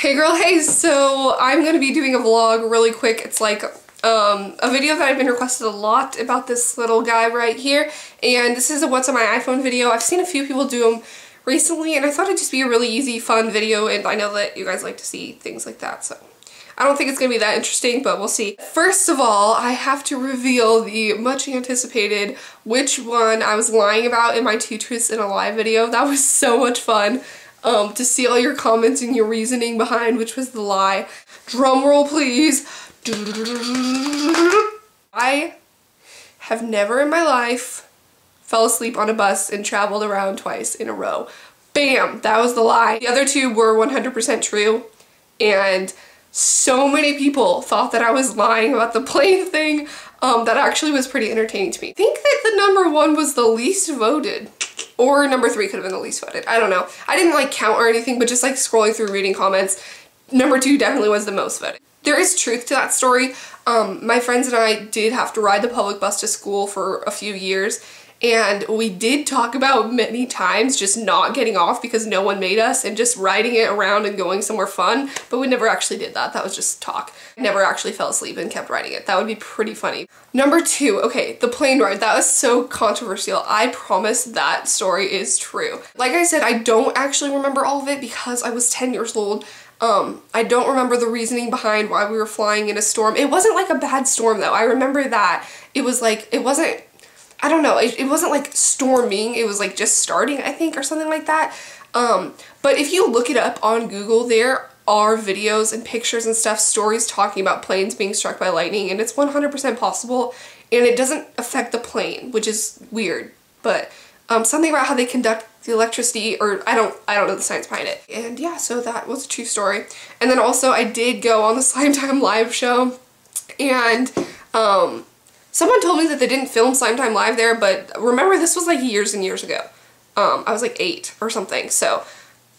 Hey girl, hey, so I'm gonna be doing a vlog really quick. It's like a video that I've been requested a lot about this little guy right here, and this is a what's on my iPhone video. I've seen a few people do them recently, and I thought it'd just be a really easy, fun video, and I know that you guys like to see things like that, so I don't think it's gonna be that interesting, but we'll see. First of all, I have to reveal the much anticipated which one I was lying about in my 2 Truths and a Lie video. That was so much fun. To see all your comments and your reasoning behind which was the lie. Drum roll, please. I have never in my life fell asleep on a bus and traveled around twice in a row. Bam! That was the lie. The other two were 100% true, and so many people thought that I was lying about the plane thing. That actually was pretty entertaining to me. I think that the number 1 was the least voted. Or number 3 could have been the least voted. I don't know. I didn't like count or anything, but just like scrolling through reading comments, number 2 definitely was the most voted. There is truth to that story. My friends and I did have to ride the public bus to school for a few years, and we did talk about many times just not getting off because no one made us and just riding it around and going somewhere fun, but we never actually did that. That was just talk. I never actually fell asleep and kept riding it. That would be pretty funny. Number 2, okay, the plane ride. That was so controversial. I promise that story is true. Like I said, I don't actually remember all of it because I was 10 years old. I don't remember the reasoning behind why we were flying in a storm. It wasn't like a bad storm though. I remember that. It was like, it wasn't, I don't know, it wasn't like storming, it was like just starting, I think, or something like that. But if you look it up on Google, there are videos and pictures and stuff, stories talking about planes being struck by lightning, and it's 100% possible, and it doesn't affect the plane, which is weird, but something about how they conduct the electricity, or I don't know the science behind it. And yeah, so that was a true story. And then also I did go on the Slime Time live show, and someone told me that they didn't film Slime Time Live there, but remember, this was like years and years ago. I was like 8 or something, so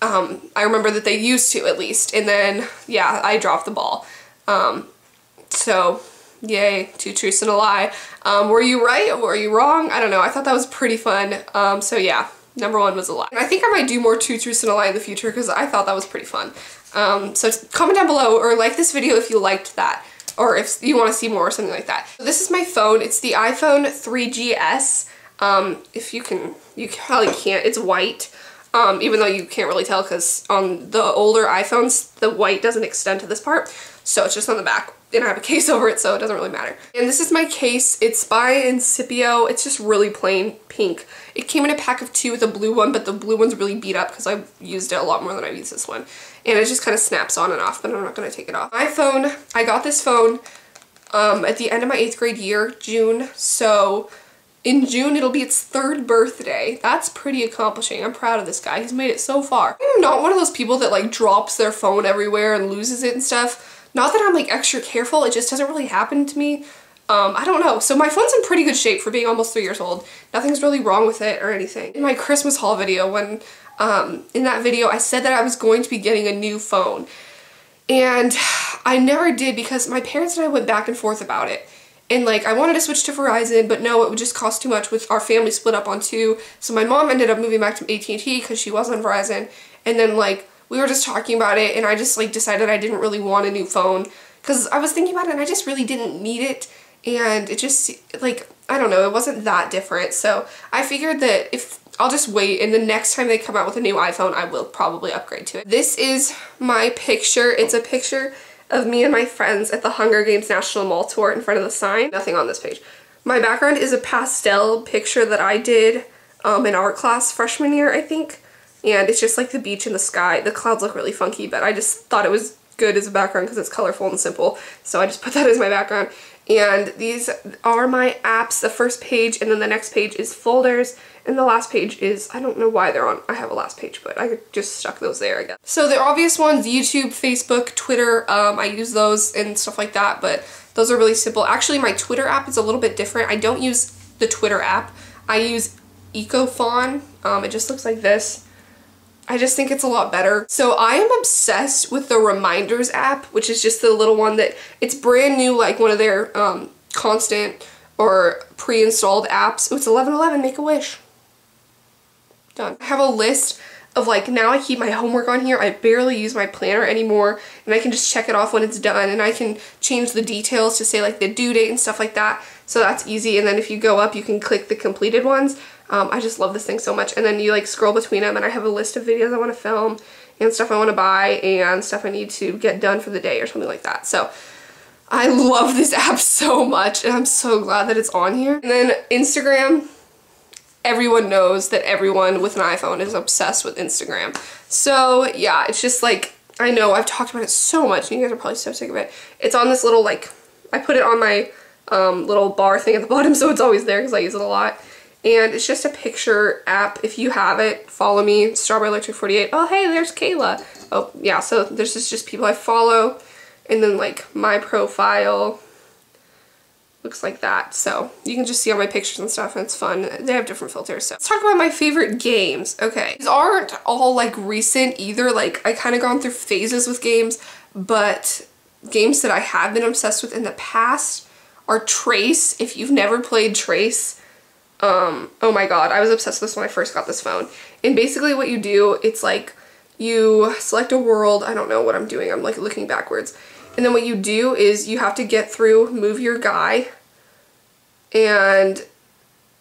I remember that they used to, at least. And then, yeah, I dropped the ball. So, yay, 2 truths and a lie. Were you right or were you wrong? I don't know. I thought that was pretty fun. So yeah, number 1 was a lie. And I think I might do more 2 truths and a lie in the future because I thought that was pretty fun. So comment down below or like this video if you liked that, or if you want to see more or something like that. So this is my phone. It's the iPhone 3GS. If you can, you probably can't. It's white. Even though you can't really tell because on the older iPhones, the white doesn't extend to this part. So it's just on the back. And I have a case over it, so it doesn't really matter. And this is my case. It's by Incipio. It's just really plain pink. It came in a pack of 2 with a blue one, but the blue one's really beat up because I've used it a lot more than I've used this one. And it just kind of snaps on and off, but I'm not going to take it off. My phone, I got this phone at the end of my 8th grade year, June. So in June, it'll be its 3rd birthday. That's pretty accomplishing. I'm proud of this guy. He's made it so far. I'm not one of those people that like drops their phone everywhere and loses it and stuff. Not that I'm like extra careful, it just doesn't really happen to me. I don't know. So my phone's in pretty good shape for being almost 3 years old. Nothing's really wrong with it or anything. In my Christmas haul video, when in that video I said that I was going to be getting a new phone. And I never did because my parents and I went back and forth about it. And like, I wanted to switch to Verizon, but no, it would just cost too much with our family split up on 2. So my mom ended up moving back to AT&T because she was on Verizon. And then like, we were just talking about it, and I just like decided I didn't really want a new phone because I was thinking about it and I just really didn't need it. And it just, like, I don't know, it wasn't that different. So I figured that if I'll just wait, and the next time they come out with a new iPhone, I will probably upgrade to it. This is my picture. It's a picture of me and my friends at the Hunger Games National Mall tour in front of the sign. Nothing on this page. My background is a pastel picture that I did in art class freshman year, I think. And it's just like the beach and the sky. The clouds look really funky, but I just thought it was good as a background because it's colorful and simple. So I just put that as my background. And these are my apps. The first page and then the next page is folders. And the last page is, I don't know why they're on, I have a last page, but I just stuck those there, I guess. So the obvious ones, YouTube, Facebook, Twitter, I use those and stuff like that, but those are really simple. Actually, my Twitter app is a little bit different. I don't use the Twitter app. I use EcoFon. It just looks like this. I just think it's a lot better. So I am obsessed with the Reminders app, which is just the little one that, it's brand new, like one of their constant or pre-installed apps. Oh, it's 11/11, make a wish. Done. I have a list of like, now I keep my homework on here. I barely use my planner anymore, and I can just check it off when it's done, and I can change the details to say like the due date and stuff like that. So that's easy. And then if you go up, you can click the completed ones. I just love this thing so much. And then you like scroll between them, and I have a list of videos I want to film and stuff I want to buy and stuff I need to get done for the day or something like that. So I love this app so much, and I'm so glad that it's on here. And then Instagram, everyone knows that everyone with an iPhone is obsessed with Instagram. So yeah, it's just like, I know I've talked about it so much, and you guys are probably so sick of it. It's on this little, like, I put it on my little bar thing at the bottom, so it's always there because I use it a lot. And it's just a picture app. If you have it, follow me, Strawberry Electric 48. Oh, hey, there's Kayla. Oh, yeah, so there's just people I follow, and then, like, my profile looks like that. So you can just see all my pictures and stuff, and it's fun. They have different filters. So let's talk about my favorite games. Okay, these aren't all, like, recent either. Like, I kind of gone through phases with games, but games that I have been obsessed with in the past are Trace. If you've never played Trace, oh my god, I was obsessed with this when I first got this phone. And basically what you do, it's like you select a world. I don't know what I'm doing. I'm like looking backwards. And then what you do is you have to get through, move your guy, and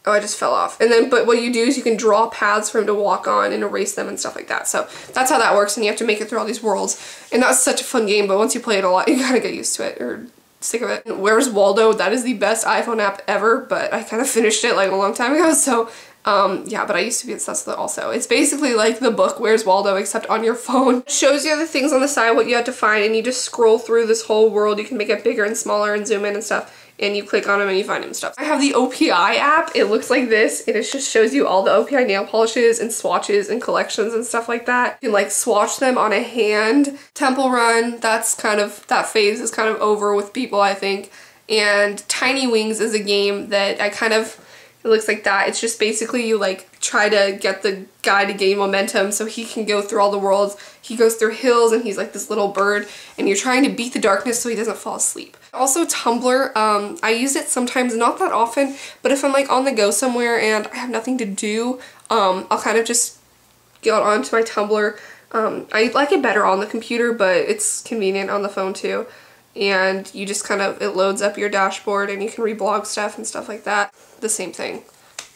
oh, I just fell off. And then, but what you do is you can draw paths for him to walk on and erase them and stuff like that. So that's how that works, and you have to make it through all these worlds. And that's such a fun game, but once you play it a lot, you gotta get used to it, or sick of it. Where's Waldo? That is the best iPhone app ever, but I kind of finished it like a long time ago, so yeah, but I used to be obsessed with it also. It's basically like the book Where's Waldo, except on your phone. It shows you the things on the side, what you have to find, and you just scroll through this whole world. You can make it bigger and smaller and zoom in and stuff, and you click on them and you find them and stuff. I have the OPI app. It looks like this, and it just shows you all the OPI nail polishes and swatches and collections and stuff like that. You can like swatch them on a hand. Temple Run, that's kind of, that phase is kind of over with people, I think. And Tiny Wings is a game that I kind of, it looks like that. It's just basically you like try to get the guy to gain momentum so he can go through all the worlds. He goes through hills, and he's like this little bird, and you're trying to beat the darkness so he doesn't fall asleep. Also Tumblr, I use it sometimes, not that often, but if I'm like on the go somewhere and I have nothing to do, I'll kind of just go onto my Tumblr. I like it better on the computer, but it's convenient on the phone too. And you just kind of, it loads up your dashboard, and you can reblog stuff and stuff like that. The same thing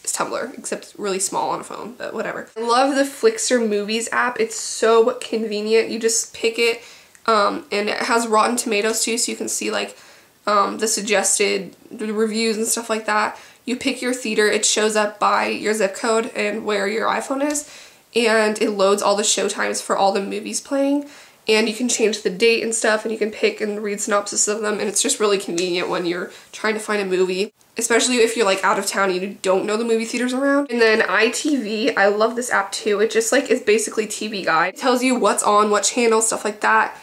as Tumblr, except it's really small on a phone, but whatever. I love the Flixer Movies app. It's so convenient. You just pick it, and it has Rotten Tomatoes too, so you can see like the suggested reviews and stuff like that. You pick your theater, it shows up by your zip code and where your iPhone is, and it loads all the show times for all the movies playing. And you can change the date and stuff, and you can pick and read synopsis of them, and it's just really convenient when you're trying to find a movie, especially if you're like out of town and you don't know the movie theaters around. And then ITV, I love this app too. It just like is basically TV Guide. It tells you what's on, what channel, stuff like that.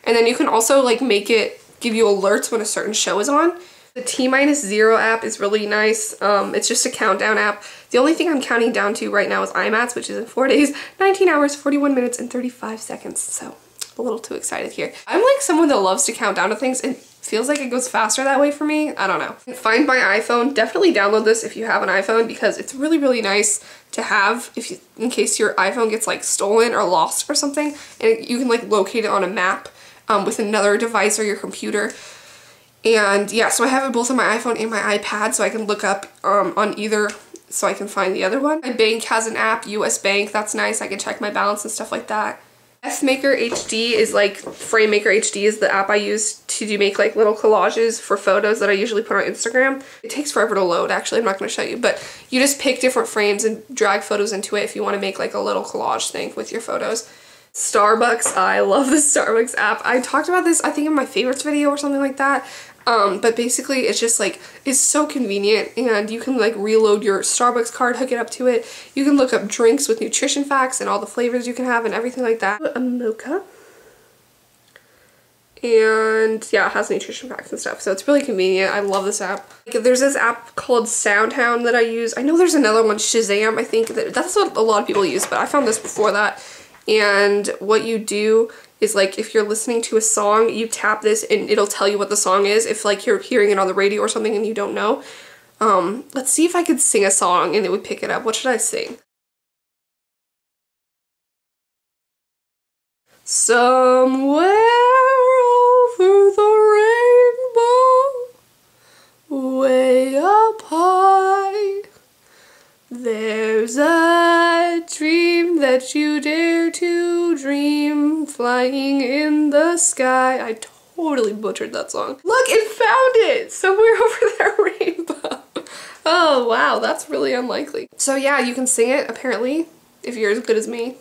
And then you can also like make it give you alerts when a certain show is on. The T-0 app is really nice. It's just a countdown app. The only thing I'm counting down to right now is IMATS, which is in 4 days, 19 hours, 41 minutes, and 35 seconds. So a little too excited here. I'm like someone that loves to count down to things, and feels like it goes faster that way for me. I don't know. Find My iPhone. Definitely download this if you have an iPhone, because it's really, really nice to have if you, in case your iPhone gets like stolen or lost or something, and you can like locate it on a map with another device or your computer. And yeah, so I have it both on my iPhone and my iPad, so I can look up on either, so I can find the other one. My bank has an app, US Bank. That's nice. I can check my balance and stuff like that. FMaker HD is like, FrameMaker HD is the app I use to make like little collages for photos that I usually put on Instagram. It takes forever to load, actually. I'm not going to show you, but you just pick different frames and drag photos into it if you want to make like a little collage thing with your photos. Starbucks, I love the Starbucks app. I talked about this, I think, in my favorites video or something like that. But basically it's just like, it's so convenient, and you can like reload your Starbucks card, hook it up to it. You can look up drinks with nutrition facts and all the flavors you can have and everything like that. A mocha. And yeah, it has nutrition facts and stuff, so it's really convenient. I love this app. Like, there's this app called SoundHound that I use. I know there's another one, Shazam, I think. That's what a lot of people use, but I found this before that. And what you do is like, if you're listening to a song, you tap this and it'll tell you what the song is if like you're hearing it on the radio or something and you don't know. Let's see if I could sing a song and it would pick it up. What should I sing? Somewhere over the rainbow, way up high, there's a dream that you dare to dream, flying in the sky. I totally butchered that song. Look, it found it! Somewhere over that rainbow. Oh wow, that's really unlikely. So yeah, you can sing it apparently, if you're as good as me.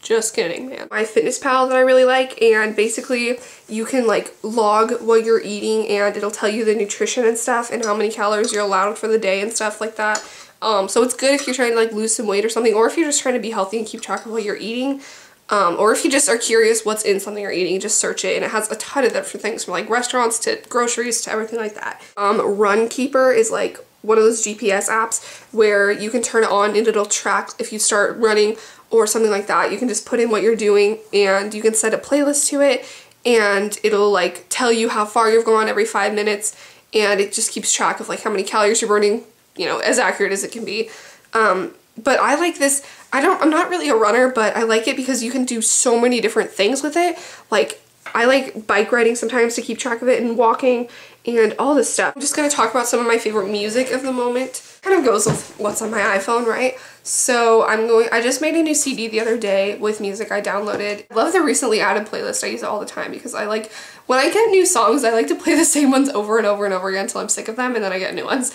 Just kidding, man. MyFitnessPal that I really like, and basically you can like log what you're eating and it'll tell you the nutrition and stuff and how many calories you're allowed for the day and stuff like that. So it's good if you're trying to like lose some weight or something, or if you're just trying to be healthy and keep track of what you're eating. Or if you just are curious what's in something you're eating, just search it, and it has a ton of different things from like restaurants to groceries to everything like that. Runkeeper is like one of those GPS apps where you can turn it on and it'll track if you start running or something like that. You can just put in what you're doing and you can set a playlist to it and it'll like tell you how far you've gone every 5 minutes, and it just keeps track of like how many calories you're burning, you know, as accurate as it can be. But I like this. I'm not really a runner, but I like it because you can do so many different things with it. Like I like bike riding sometimes to keep track of it, and walking and all this stuff. I'm just going to talk about some of my favorite music of the moment. Kind of goes with what's on my iPhone, right? So I just made a new CD the other day with music I downloaded. I love the recently added playlist. I use it all the time because I like, when I get new songs, I like to play the same ones over and over and over again until I'm sick of them, and then I get new ones.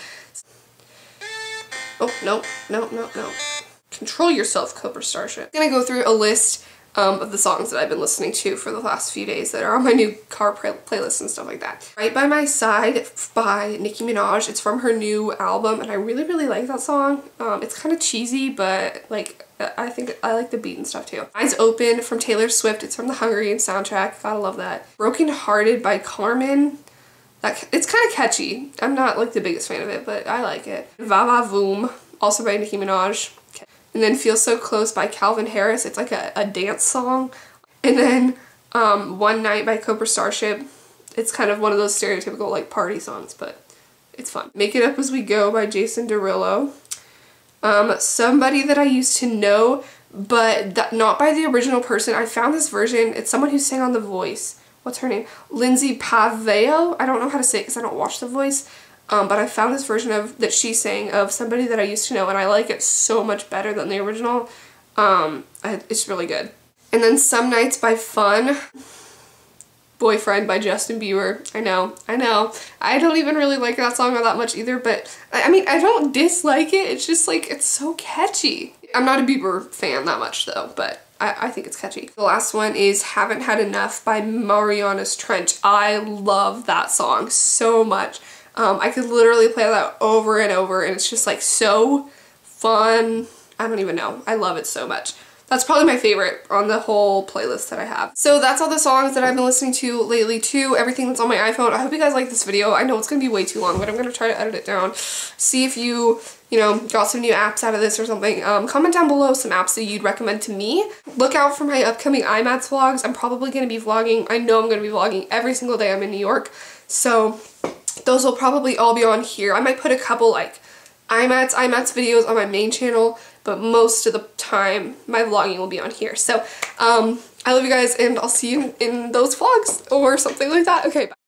Oh, no, no, no, no. Control yourself, Cobra Starship. I'm gonna go through a list of the songs that I've been listening to for the last few days that are on my new car playlist and stuff like that. Right By My Side by Nicki Minaj. It's from her new album, and I really, really like that song. It's kind of cheesy, but like I think I like the beat and stuff too. Eyes Open from Taylor Swift. It's from the Hunger Games soundtrack. Gotta love that. Broken Hearted by Carmen. It's kind of catchy. I'm not like the biggest fan of it, but I like it. Va Va Voom, also by Nicki Minaj. And then Feel So Close by Calvin Harris. It's like a dance song. And then One Night by Cobra Starship. It's kind of one of those stereotypical like party songs, but it's fun. Make It Up As We Go by Jason Derulo. Somebody That I Used to Know, but not by the original person. I found this version. It's someone who sang on The Voice. What's her name? Lindsay Paveo. I don't know how to say it because I don't watch The Voice. But I found this version that she sang of Somebody That I Used to Know, and I like it so much better than the original. It's really good. And then Some Nights by Fun. Boyfriend by Justin Bieber. I know. I don't even really like that song all that much either, but I mean, I don't dislike it. It's just like, it's so catchy. I'm not a Bieber fan that much though, but I think it's catchy. The last one is Haven't Had Enough by Mariana's Trench. I love that song so much. I could literally play that over and over, and it's just like so fun. I don't even know. I love it so much. That's probably my favorite on the whole playlist that I have. So that's all the songs that I've been listening to lately too, everything that's on my iPhone. I hope you guys like this video. I know it's gonna be way too long, but I'm gonna try to edit it down. See if you know, got some new apps out of this or something. Comment down below some apps that you'd recommend to me. Look out for my upcoming IMATS vlogs. I'm probably gonna be vlogging. I know I'm gonna be vlogging every single day I'm in New York. So those will probably all be on here. I might put a couple like IMATS videos on my main channel, but most of the time my vlogging will be on here. So I love you guys, and I'll see you in those vlogs or something like that. Okay, bye.